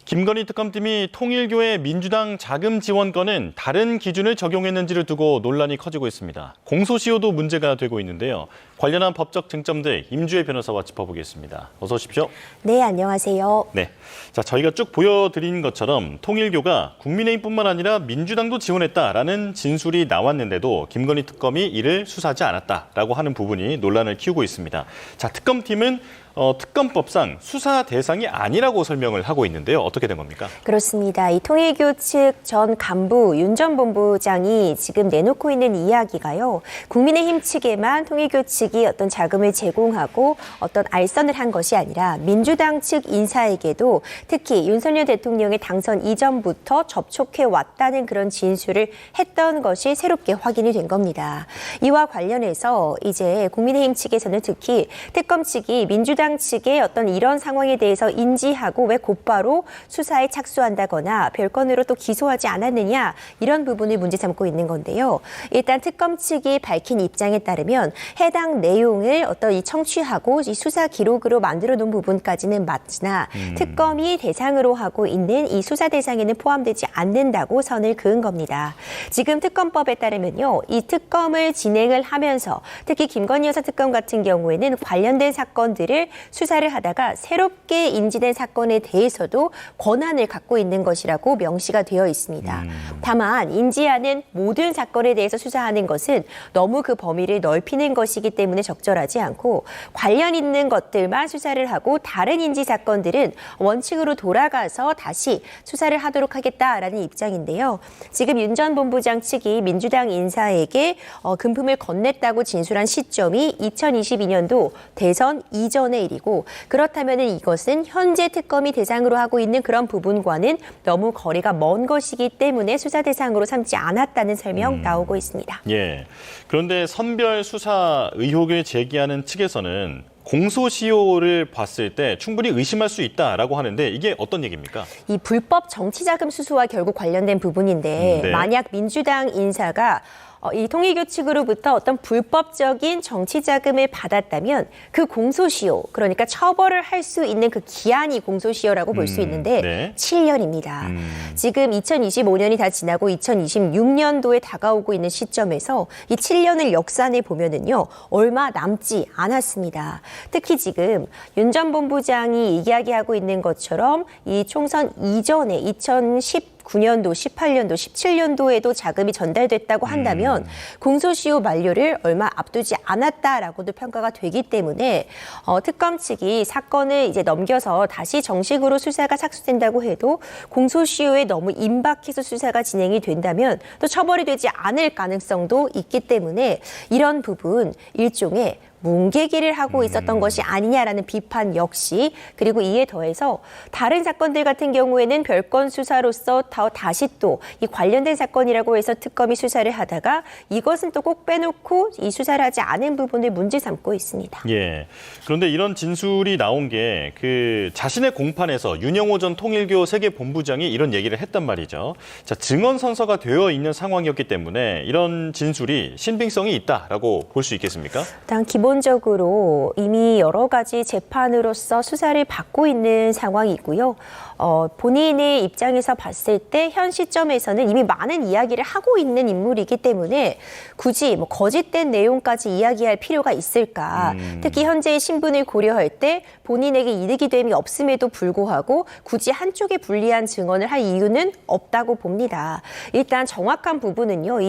김건희 특검팀이 통일교의 민주당 자금 지원건은 다른 기준을 적용했는지를 두고 논란이 커지고 있습니다. 공소시효도 문제가 되고 있는데요. 관련한 법적 쟁점들 임주혜 변호사와 짚어보겠습니다. 어서 오십시오. 네, 안녕하세요. 네, 자 저희가 쭉 보여드린 것처럼 통일교가 국민의힘뿐만 아니라 민주당도 지원했다라는 진술이 나왔는데도 김건희 특검이 이를 수사하지 않았다라고 하는 부분이 논란을 키우고 있습니다. 자, 특검팀은 특검법상 수사 대상이 아니라고 설명을 하고 있는데요. 어떻게 된 겁니까? 그렇습니다. 이 통일교 측 전 간부 윤 전 본부장이 지금 내놓고 있는 이야기가요. 국민의힘 측에만 통일교 측이 어떤 자금을 제공하고 어떤 알선을 한 것이 아니라 민주당 측 인사에게도 특히 윤석열 대통령의 당선 이전부터 접촉해 왔다는 그런 진술을 했던 것이 새롭게 확인이 된 겁니다. 이와 관련해서 이제 국민의힘 측에서는 특히 특검 측이 민주당 측의 어떤 이런 상황에 대해서 인지하고 왜 곧바로 수사에 착수한다거나 별건으로 또 기소하지 않았느냐 이런 부분을 문제 삼고 있는 건데요. 일단 특검 측이 밝힌 입장에 따르면 해당 내용을 어떤 이 청취하고 이 수사 기록으로 만들어 놓은 부분까지는 맞으나 특검이 대상으로 하고 있는 이 수사 대상에는 포함되지 않는다고 선을 그은 겁니다. 지금 특검법에 따르면요. 이 특검을 진행을 하면서 특히 김건희 여사 특검 같은 경우에는 관련된 사건들을 수사를 하다가 새롭게 인지된 사건에 대해서도 권한을 갖고 있는 것이라고 명시가 되어 있습니다. 다만 인지하는 모든 사건에 대해서 수사하는 것은 너무 그 범위를 넓히는 것이기 때문에 적절하지 않고 관련 있는 것들만 수사를 하고 다른 인지 사건들은 원칙으로 돌아가서 다시 수사를 하도록 하겠다라는 입장인데요. 지금 윤 전 본부장 측이 민주당 인사에게 금품을 건넸다고 진술한 시점이 2022년도 대선 이전의 일이고 그렇다면 이것은 현재 특검이 대상으로 하고 있는 그런 부분과는 너무 거리가 먼 것이기 때문에 수사 대상으로 삼지 않았다는 설명 나오고 있습니다. 예. 그런데 선별 수사 의혹을 제기하는 측에서는 공소시효를 봤을 때 충분히 의심할 수 있다라고 하는데 이게 어떤 얘기입니까? 이 불법 정치자금 수수와 결국 관련된 부분인데 네. 만약 민주당 인사가 이 통일교 측으로부터 어떤 불법적인 정치 자금을 받았다면 그 공소시효, 그러니까 처벌을 할 수 있는 그 기한이 공소시효라고 볼 수 있는데 네. 7년입니다. 지금 2025년이 다 지나고 2026년도에 다가오고 있는 시점에서 이 7년을 역산해 보면은요 얼마 남지 않았습니다. 특히 지금 윤 전 본부장이 이야기하고 있는 것처럼 이 총선 이전에 2019년도, 18년도, 17년도에도 자금이 전달됐다고 한다면 공소시효 만료를 얼마 앞두지 않았다라고도 평가가 되기 때문에 특검 측이 사건을 이제 넘겨서 다시 정식으로 수사가 착수된다고 해도 공소시효에 너무 임박해서 수사가 진행이 된다면 또 처벌이 되지 않을 가능성도 있기 때문에 이런 부분 일종의 뭉개기를 하고 있었던 것이 아니냐라는 비판 역시 그리고 이에 더해서 다른 사건들 같은 경우에는 별건 수사로서 다시 또 이 관련된 사건이라고 해서 특검이 수사를 하다가 이것은 또 꼭 빼놓고 이 수사를 하지 않은 부분을 문제 삼고 있습니다. 예. 그런데 이런 진술이 나온 게 그 자신의 공판에서 윤영호 전 통일교 세계본부장이 이런 얘기를 했단 말이죠. 자, 증언 선서가 되어 있는 상황이었기 때문에 이런 진술이 신빙성이 있다라고 볼 수 있겠습니까? 일단 기본적으로 이미 여러 가지 재판으로서 수사를 받고 있는 상황이고요. 본인의 입장에서 봤을 때 현 시점에서는 이미 많은 이야기를 하고 있는 인물이기 때문에 굳이 거짓된 내용까지 이야기할 필요가 있을까. 특히 현재의 신분을 고려할 때 본인에게 이득이 됨이 없음에도 불구하고 굳이 한쪽에 불리한 증언을 할 이유는 없다고 봅니다. 일단 정확한 부분은요.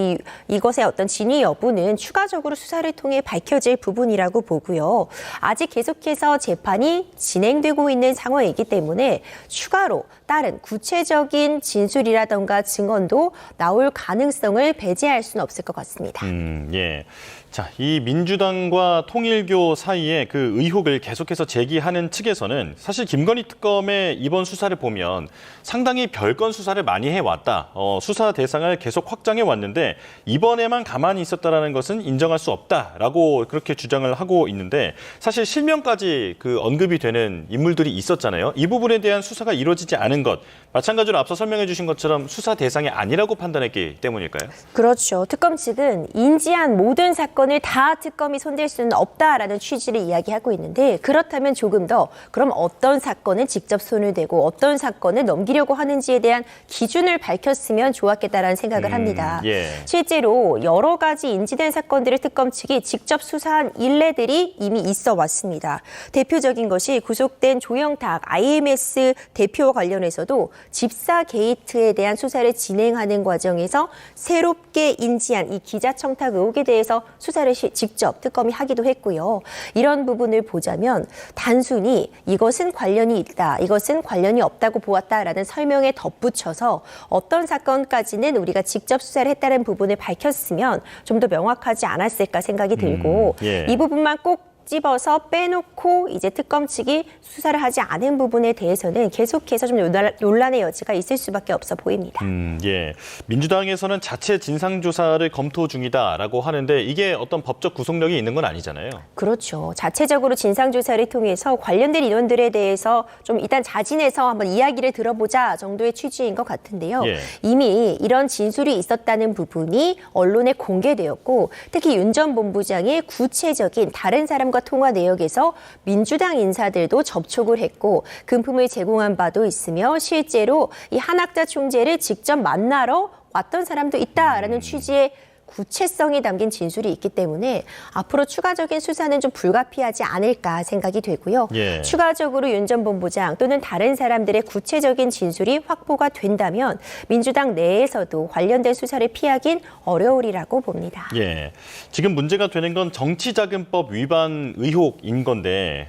이것의 어떤 진위 여부는 추가적으로 수사를 통해 밝혀질 부분이라고 보고요. 아직 계속해서 재판이 진행되고 있는 상황이기 때문에 추가로 다른 구체적인 진술이라던가 증언도 나올 가능성을 배제할 수는 없을 것 같습니다. 예. 자, 이 민주당과 통일교 사이에 그 의혹을 계속해서 제기하는 측에서는 사실 김건희 특검의 이번 수사를 보면 상당히 별건 수사를 많이 해왔다. 수사 대상을 계속 확장해 왔는데 이번에만 가만히 있었다라는 것은 인정할 수 없다라고 그렇게 주장을 하고 있는데 사실 실명까지 그 언급이 되는 인물들이 있었잖아요. 이 부분에 대한 수사가 이루어지지 않은 것, 마찬가지로 앞서 설명해 주신 것처럼 수사 대상이 아니라고 판단했기 때문일까요? 그렇죠. 특검 측은 인지한 모든 사건 사건을 다 특검이 손댈 수는 없다라는 취지를 이야기하고 있는데 그렇다면 조금 더 그럼 어떤 사건은 직접 손을 대고 어떤 사건을 넘기려고 하는지에 대한 기준을 밝혔으면 좋았겠다라는 생각을 합니다. 예. 실제로 여러 가지 인지된 사건들을 특검 측이 직접 수사한 일례들이 이미 있어 왔습니다. 대표적인 것이 구속된 조영탁 IMS 대표와 관련해서도 집사 게이트에 대한 수사를 진행하는 과정에서 새롭게 인지한 이 기자 청탁 의혹에 대해서 수사를 직접 특검이 하기도 했고요. 이런 부분을 보자면 단순히 이것은 관련이 있다, 이것은 관련이 없다고 보았다라는 설명에 덧붙여서 어떤 사건까지는 우리가 직접 수사를 했다는 부분을 밝혔으면 좀 더 명확하지 않았을까 생각이 들고 예. 이 부분만 꼭 집어서 빼놓고 이제 특검 측이 수사를 하지 않은 부분에 대해서는 계속해서 좀 논란의 여지가 있을 수밖에 없어 보입니다. 예. 민주당에서는 자체 진상조사를 검토 중이다라고 하는데 이게 어떤 법적 구속력이 있는 건 아니잖아요. 그렇죠. 자체적으로 진상조사를 통해서 관련된 인원들에 대해서 좀 일단 자진해서 한번 이야기를 들어보자 정도의 취지인 것 같은데요. 예. 이미 이런 진술이 있었다는 부분이 언론에 공개되었고 특히 윤 전 본부장의 구체적인 다른 사람과 통화 내역에서 민주당 인사들도 접촉을 했고 금품을 제공한 바도 있으며 실제로 이 한학자 총재를 직접 만나러 왔던 사람도 있다라는 취지의 구체성이 담긴 진술이 있기 때문에 앞으로 추가적인 수사는 좀 불가피하지 않을까 생각이 되고요. 예. 추가적으로 윤 전 본부장 또는 다른 사람들의 구체적인 진술이 확보가 된다면 민주당 내에서도 관련된 수사를 피하긴 어려우리라고 봅니다. 예. 지금 문제가 되는 건 정치자금법 위반 의혹인 건데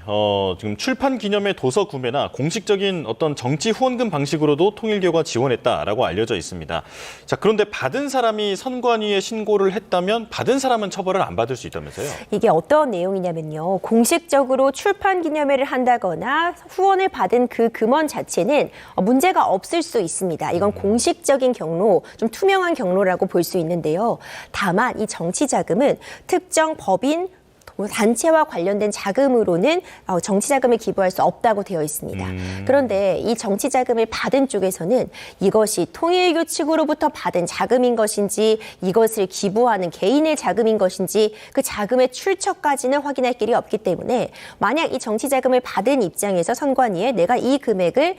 지금 출판 기념회 도서 구매나 공식적인 어떤 정치 후원금 방식으로도 통일교가 지원했다라고 알려져 있습니다. 자, 그런데 받은 사람이 선관위에 신고를 했다면 받은 사람은 처벌을 안 받을 수 있다면서요? 이게 어떤 내용이냐면요. 공식적으로 출판 기념회를 한다거나 후원을 받은 그 금원 자체는 문제가 없을 수 있습니다. 이건 공식적인 경로, 좀 투명한 경로라고 볼 수 있는데요. 다만 이 정치 자금은 특정 법인 단체와 관련된 자금으로는 정치 자금을 기부할 수 없다고 되어 있습니다. 그런데 이 정치 자금을 받은 쪽에서는 이것이 통일교 측으로부터 받은 자금인 것인지 이것을 기부하는 개인의 자금인 것인지 그 자금의 출처까지는 확인할 길이 없기 때문에 만약 이 정치 자금을 받은 입장에서 선관위에 내가 이 금액을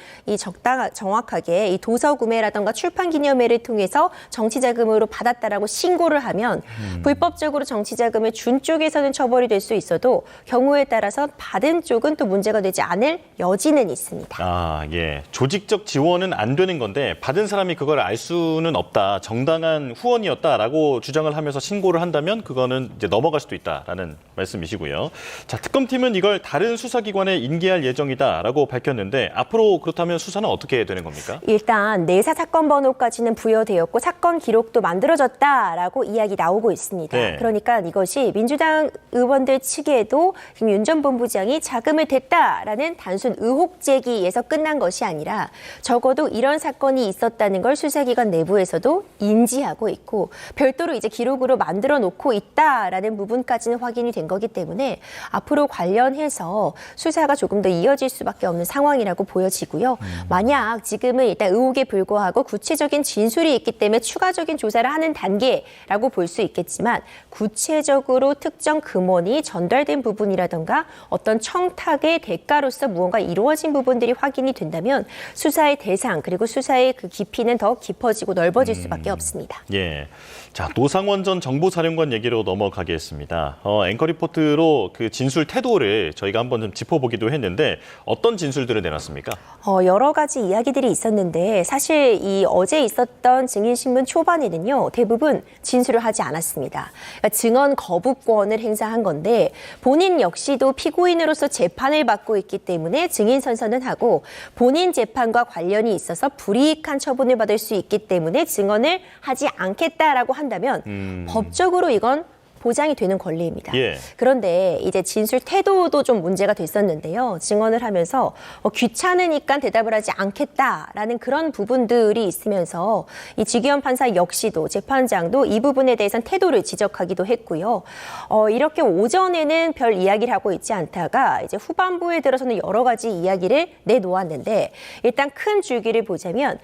정확하게 이 도서 구매라든가 출판 기념회를 통해서 정치 자금으로 받았다라고 신고를 하면 불법적으로 정치 자금을 준 쪽에서는 처벌이 될 수 있어도 경우에 따라서 받은 쪽은 또 문제가 되지 않을 여지는 있습니다. 아, 예. 조직적 지원은 안 되는 건데 받은 사람이 그걸 알 수는 없다. 정당한 후원이었다라고 주장을 하면서 신고를 한다면 그거는 이제 넘어갈 수도 있다라는 말씀이시고요. 자, 특검팀은 이걸 다른 수사기관에 인계할 예정이다라고 밝혔는데 앞으로 그렇다면 수사는 어떻게 되는 겁니까? 일단 내사 사건 번호까지는 부여되었고 사건 기록도 만들어졌다라고 이야기 나오고 있습니다. 네. 그러니까 이것이 민주당 의원들 측에도 지금 윤 전 본부장이 자금을 댔다라는 단순 의혹 제기에서 끝난 것이 아니라 적어도 이런 사건이 있었다는 걸 수사기관 내부에서도 인지하고 있고 별도로 이제 기록으로 만들어 놓고 있다라는 부분까지는 확인이 된 거기 때문에 앞으로 관련해서 수사가 조금 더 이어질 수밖에 없는 상황이라고 보여지고요. 만약 지금은 일단 의혹에 불과하고 구체적인 진술이 있기 때문에 추가적인 조사를 하는 단계라고 볼 수 있겠지만 구체적으로 특정 금원이 전달된 부분이라든가 어떤 청탁의 대가로서 무언가 이루어진 부분들이 확인이 된다면 수사의 대상 그리고 수사의 그 깊이는 더 깊어지고 넓어질 수밖에 없습니다. 예. 자, 노상원 전 정보사령관 얘기로 넘어가겠습니다. 앵커 리포트로 그 진술 태도를 저희가 한번 좀 짚어보기도 했는데 어떤 진술들을 내놨습니까? 여러 가지 이야기들이 있었는데 사실 이 어제 있었던 증인신문 초반에는요 대부분 진술을 하지 않았습니다. 그러니까 증언 거부권을 행사한 건데 본인 역시도 피고인으로서 재판을 받고 있기 때문에 증인 선서는 하고 본인 재판과 관련이 있어서 불이익한 처분을 받을 수 있기 때문에 증언을 하지 않겠다라고 한다면 법적으로 이건 보장이 되는 권리입니다. 예. 그런데 이제 진술 태도도 좀 문제가 됐었는데요. 증언을 하면서 귀찮으니까 대답을 하지 않겠다라는 그런 부분들이 있으면서 이 지기현 판사 역시도 재판장도 이 부분에 대해서는 태도를 지적하기도 했고요. 이렇게 오전에는 별 이야기를 하고 있지 않다가 이제 후반부에 들어서는 여러 가지 이야기를 내놓았는데 일단 큰 줄기를 보자면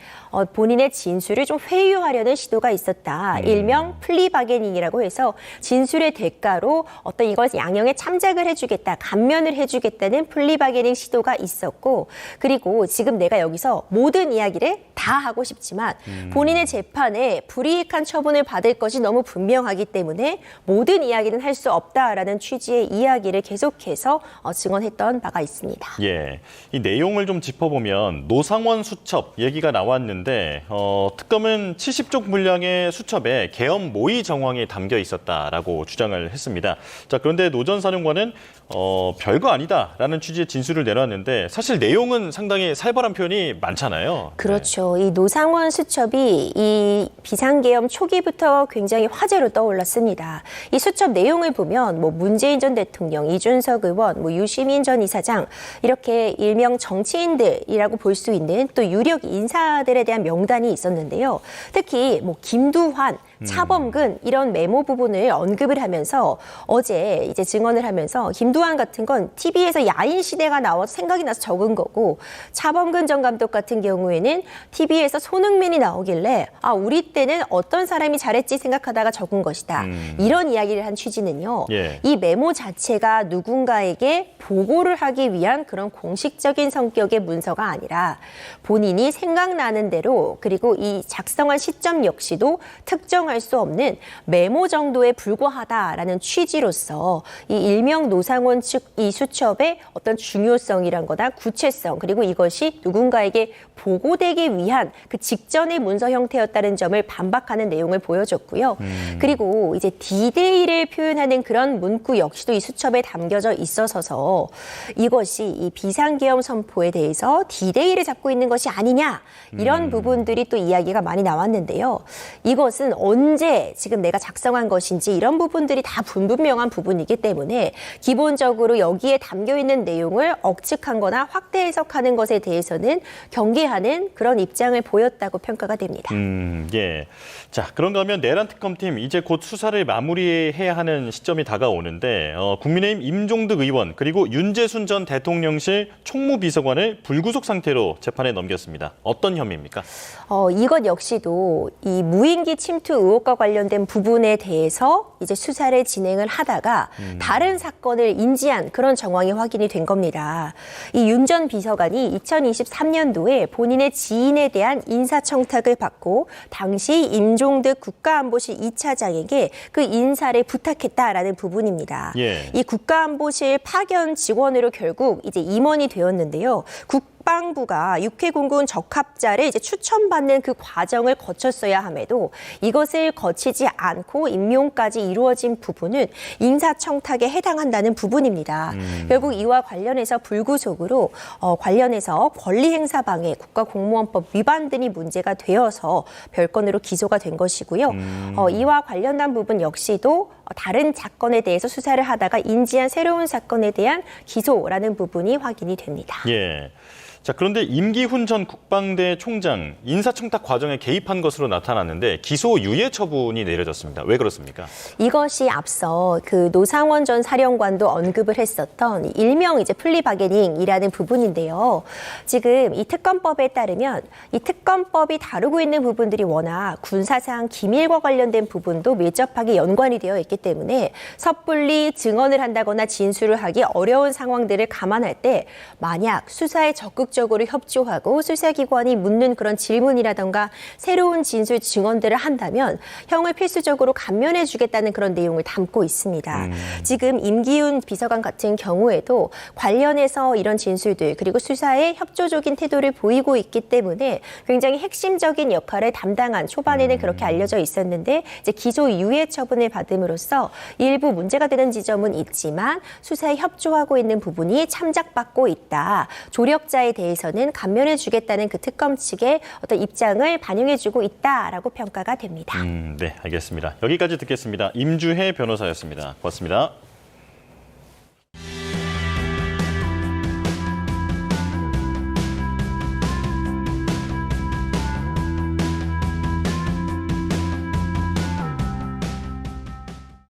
진술을 좀 회유하려는 시도가 있었다. 일명 플리바게닝이라고 해서 진술을 진술의 대가로 어떤 이걸 양형에 참작을 해주겠다, 감면을 해주겠다는 플리바게닝 시도가 있었고, 그리고 지금 내가 여기서 모든 이야기를 다 하고 싶지만 본인의 재판에 불이익한 처분을 받을 것이 너무 분명하기 때문에 모든 이야기는 할 수 없다라는 취지의 이야기를 계속해서 증언했던 바가 있습니다. 예, 이 내용을 좀 짚어보면 노상원 수첩 얘기가 나왔는데 특검은 70쪽 분량의 수첩에 계엄 모의 정황이 담겨 있었다라고 주장을 했습니다. 자, 그런데 노 전 사령관은 별거 아니다라는 취지의 진술을 내놨는데 사실 내용은 상당히 살벌한 표현이 많잖아요. 그렇죠. 이 노상원 수첩이 이 비상계엄 초기부터 굉장히 화제로 떠올랐습니다. 이 수첩 내용을 보면 뭐 문재인 전 대통령, 이준석 의원, 뭐 유시민 전 이사장 이렇게 일명 정치인들이라고 볼 수 있는 또 유력 인사들에 대한 명단이 있었는데요. 특히 뭐 김두환, 차범근 이런 메모 부분을 언급을 하면서 어제 이제 증언을 하면서 김두환 같은 건 TV에서 야인 시대가 나와서 생각이 나서 적은 거고 차범근 전 감독 같은 경우에는 TV에서 손흥민이 나오길래 아 우리 때는 어떤 사람이 잘했지 생각하다가 적은 것이다. 이런 이야기를 한 취지는요. 예. 이 메모 자체가 누군가에게 보고를 하기 위한 그런 공식적인 성격의 문서가 아니라 본인이 생각나는 대로 그리고 이 작성한 시점 역시도 특정할 수 없는 메모 정도에 불과하다라는 취지로서 이 일명 노상원 측 이 수첩의 어떤 중요성이란 거다 구체성 그리고 이것이 누군가에게 보고되기 위한 그 직전의 문서 형태였다는 점을 반박하는 내용을 보여줬고요. 그리고 이제 D-Day를 표현하는 그런 문구 역시도 이 수첩에 담겨져 있어서 이것이 이 비상계엄 선포에 대해서 D-Day를 잡고 있는 것이 아니냐 이런 부분들이 또 이야기가 많이 나왔는데요. 이것은 언제 지금 내가 작성한 것인지 이런 부분들이 다 불분명한 부분이기 때문에 기본적으로 여기에 담겨있는 내용을 억측한 거나 확대 해석하는 것에 대해서는 경계하는 그런 입장을 보였다고 평가가 됩니다. 예. 자, 그런가 하면 내란 특검팀 이제 곧 수사를 마무리해야 하는 시점이 다가오는데 국민의힘 임종득 의원 그리고 윤재순 전 대통령실 총무비서관을 불구속 상태로 재판에 넘겼습니다. 어떤 혐의입니까? 이것 역시도 이 무인기 침투 의혹과 관련된 부분에 대해서 이제 수사를 진행을 하다가 다른 사건을 인지한 그런 정황이 확인이 된 겁니다. 이 윤 전 비서관이 2023년도에 본인의 지인에 대한 인사청탁을 받고 당시 임종득 국가안보실 2차장에게 그 인사를 부탁했다라는 부분입니다. 예. 이 국가안보실 파견 직원으로 결국 이제 임원이 되었는데요. 국방부가 육해공군 적합자를 이제 추천받는 그 과정을 거쳤어야 함에도 이것을 거치지 않고 임용까지 이루어진 부분은 인사청탁에 해당한다는 부분입니다. 결국 이와 관련해서 불구속으로 관련해서 권리행사방해, 국가공무원법 위반 등이 문제가 되어서 별건으로 기소가 된 것이고요. 이와 관련된 부분 역시도 다른 사건에 대해서 수사를 하다가 인지한 새로운 사건에 대한 기소라는 부분이 확인이 됩니다. 예. 자, 그런데 임기훈 전 국방대 총장 인사청탁 과정에 개입한 것으로 나타났는데 기소 유예 처분이 내려졌습니다. 왜 그렇습니까? 이것이 앞서 그 노상원 전 사령관도 언급을 했었던 일명 이제 플리바게닝이라는 부분인데요. 지금 이 특검법에 따르면 이 특검법이 다루고 있는 부분들이 워낙 군사상 기밀과 관련된 부분도 밀접하게 연관이 되어 있기 때문에 섣불리 증언을 한다거나 진술을 하기 어려운 상황들을 감안할 때 만약 수사에 적극적으로 협조하고 수사기관이 묻는 그런 질문이라던가 새로운 진술 증언들을 한다면 형을 필수적으로 감면해 주겠다는 그런 내용을 담고 있습니다. 지금 임기훈 비서관 같은 경우에도 관련해서 이런 진술들 그리고 수사에 협조적인 태도를 보이고 있기 때문에 굉장히 핵심적인 역할을 담당한 초반에는 그렇게 알려져 있었는데 이제 기소 유예 처분을 받음으로써 일부 문제가 되는 지점은 있지만 수사에 협조하고 있는 부분이 참작받고 있다. 조력자에 대해서는 감면해 주겠다는 그 특검 측의 어떤 입장을 반영해 주고 있다라고 평가가 됩니다. 네, 알겠습니다. 여기까지 듣겠습니다. 임주혜 변호사였습니다. 고맙습니다.